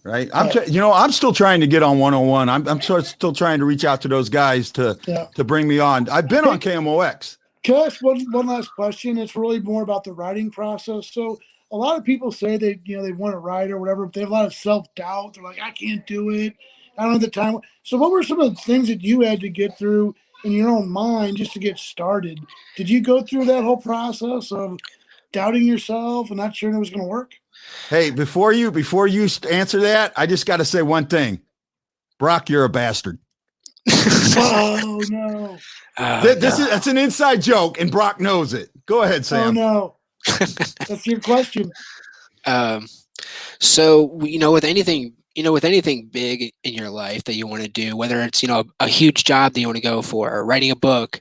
Right. I'm still trying to get on 101. I'm still trying to reach out to those guys to bring me on. I've been on KMOX. Can I ask one last question? It's really more about the writing process. So a lot of people say they want to write or whatever, but they have a lot of self-doubt. They're like, I can't do it. I don't have the time. So what were some of the things that you had to get through in your own mind just to get started? Did you go through that whole process of doubting yourself and not sure it was going to work? Hey, before you answer that, I just got to say one thing. Brock, you're a bastard. Oh no. That's an inside joke and Brock knows it. Go ahead, Sam. Oh no. That's your question. So, with anything big in your life that you want to do, whether it's, a huge job that you want to go for or writing a book,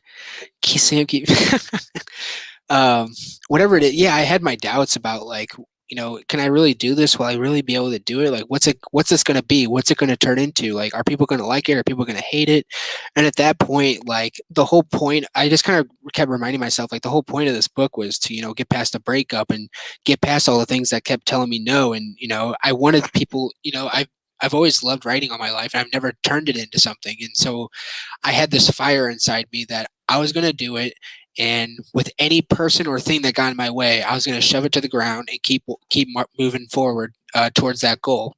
whatever it is. Yeah, I had my doubts about can I really do this? Will I really be able to do it? Like, what's this going to be? What's it going to turn into? Like, are people going to like it? Are people going to hate it? And at that point, the whole point, I just kind of kept reminding myself, the whole point of this book was to, get past the breakup and get past all the things that kept telling me no. And, I wanted people, I've always loved writing all my life, and I've never turned it into something. And so I had this fire inside me that I was going to do it. And with any person or thing that got in my way, I was going to shove it to the ground and keep moving forward towards that goal.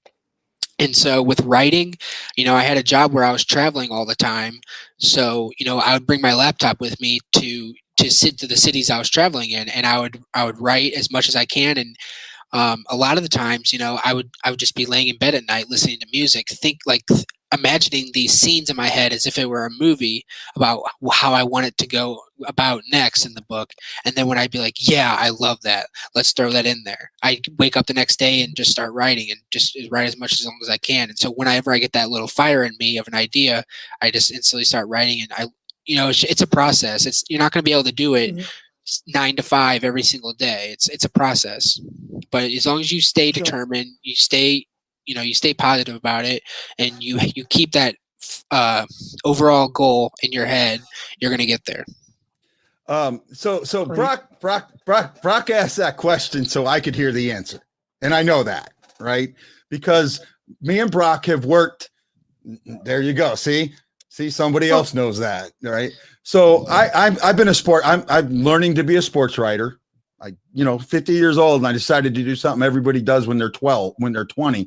And so with writing, I had a job where I was traveling all the time. So, I would bring my laptop with me to sit to the cities I was traveling in, and I would write as much as I can. And a lot of the times, I would just be laying in bed at night listening to music, imagining these scenes in my head as if it were a movie about how I want it to go about next in the book. And then when I'd be like, yeah, I love that, let's throw that in there, I wake up the next day and just start writing and just write as long as I can. And so whenever I get that little fire in me of an idea, I just instantly start writing. And it's a process. You're not going to be able to do it 9 to 5 every single day. It's a process, but as long as you stay determined, you stay positive about it, and you keep that overall goal in your head, you're going to get there. So Brock asked that question so I could hear the answer, and I know that, right? Because me and Brock have worked. There you go. See, somebody else knows that, right? So I've been I'm learning to be a sports writer. 50 years old, and I decided to do something everybody does when they're 20.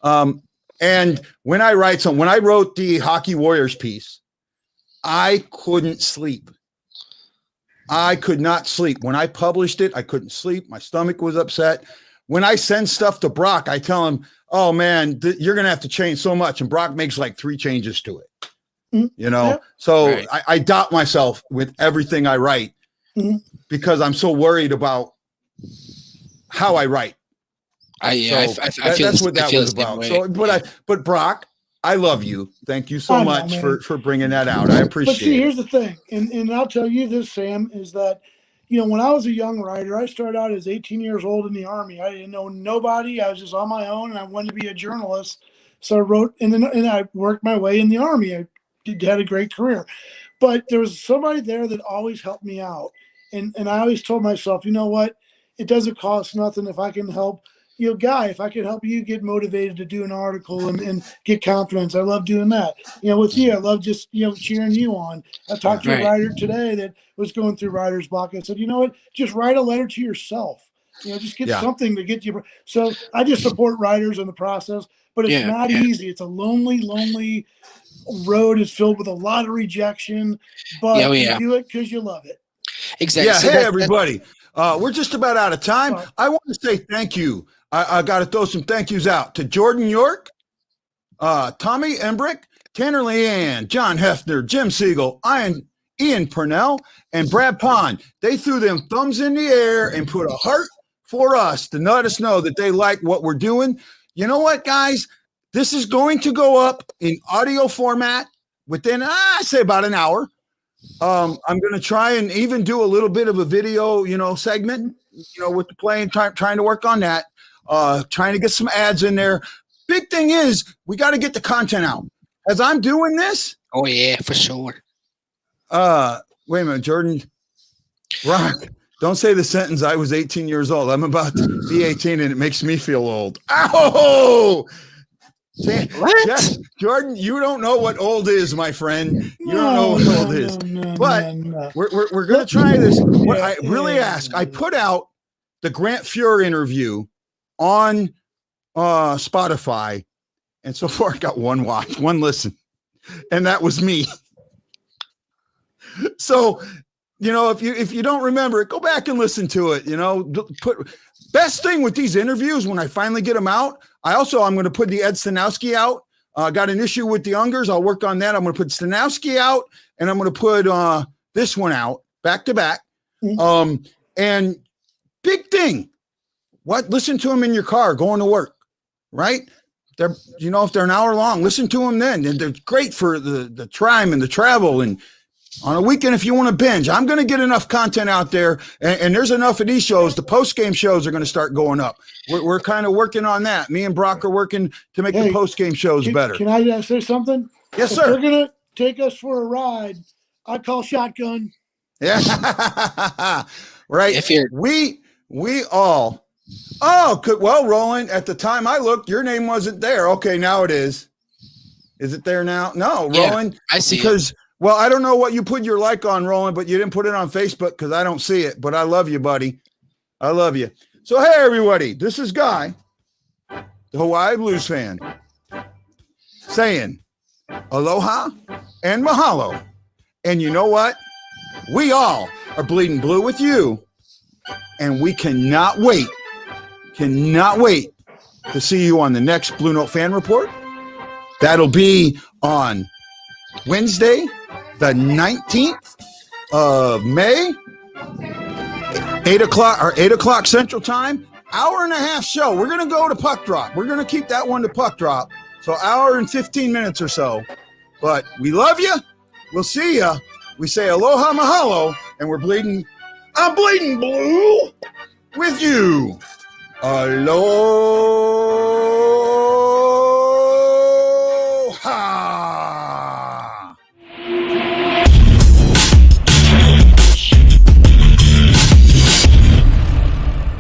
And when I wrote the Hockey Warriors piece, I couldn't sleep. I could not sleep. When I published it, I couldn't sleep. My stomach was upset. When I send stuff to Brock, I tell him, oh man, you're going to have to change so much. And Brock makes like 3 changes to it. So right. I doubt myself with everything I write because I'm so worried about how I write. I feel that's what that was about. So, but Brock, I love you. Thank you so much for bringing that out. I appreciate it. But see, here's the thing, and I'll tell you this, Sam, is that when I was a young writer, I started out as 18 years old in the Army. I didn't know nobody. I was just on my own, and I wanted to be a journalist. So I wrote, and I worked my way in the Army. I had a great career, but there was somebody there that always helped me out, and I always told myself, you know what, it doesn't cost nothing if I can help. Guy, if I can help you get motivated to do an article and get confidence, I love doing that. With you, I love just, cheering you on. I talked to a writer today that was going through writer's block. I said, you know what, just write a letter to yourself. Just get something to get you. So I just support writers in the process, but it's not easy. It's a lonely road. Is filled with a lot of rejection, but you do it because you love it. Exactly. Yeah. So hey, everybody. We're just about out of time. I want to say thank you. I got to throw some thank yous out to Jordan York, Tommy Embrick, Tanner Leanne, John Hefner, Jim Siegel, Ian Purnell, and Brad Pond. They threw them thumbs in the air and put a heart for us to let us know that they like what we're doing. You know what, guys? This is going to go up in audio format within, I say, about an hour. I'm going to try and even do a little bit of a video, segment, with the play and trying to work on that. Trying to get some ads in there. Big thing is we got to get the content out. As I'm doing this. Oh yeah, for sure. Wait a minute, Jordan. Brock, don't say the sentence, I was 18 years old. I'm about to be 18 and it makes me feel old. Ow! What? Yes, Jordan, you don't know what old is, my friend. You don't know what old is. But we're going to try this. What I really ask, I put out the Grant Fuhr interview on Spotify, and so far I got 1 watch, 1 listen, and that was me. So, if you don't remember it, go back and listen to it. Best thing with these interviews when I finally get them out. I'm going to put the Ed Stanowski out. Got an issue with the Ungers. I'll work on that. I'm going to put Stanowski out, and I'm going to put this one out back to back. And big thing. Listen to them in your car going to work, right? They're, if they're an hour long, listen to them then. And they're great for the time and the travel. And on a weekend, if you want to binge, I'm going to get enough content out there. And there's enough of these shows. The post-game shows are going to start going up. We're kind of working on that. Me and Brock are working to make the post-game shows better. Can I say something? Yes, sir. If they're going to take us for a ride, I call shotgun. Yeah. Right. We all Oh, well, Roland, at the time I looked, your name wasn't there. Okay, now it is. Is it there now? No, Yeah, Roland. I see because, well, I don't know what you put your like on, Roland, but you didn't put it on Facebook because I don't see it. But I love you, buddy. I love you. So, hey, everybody, this is Guy, the Hawaii Blues fan, saying aloha and mahalo. And you know what? We all are bleeding blue with you, and we cannot wait to see you on the next Blue Note Fan Report. That'll be on Wednesday, the 19th of May, 8 o'clock Central Time. Hour and a half show. We're going to go to puck drop. We're going to keep that one to puck drop. So hour and 15 minutes or so. But we love you. We'll see you. We say aloha mahalo, and I'm bleeding blue with you. Aloha.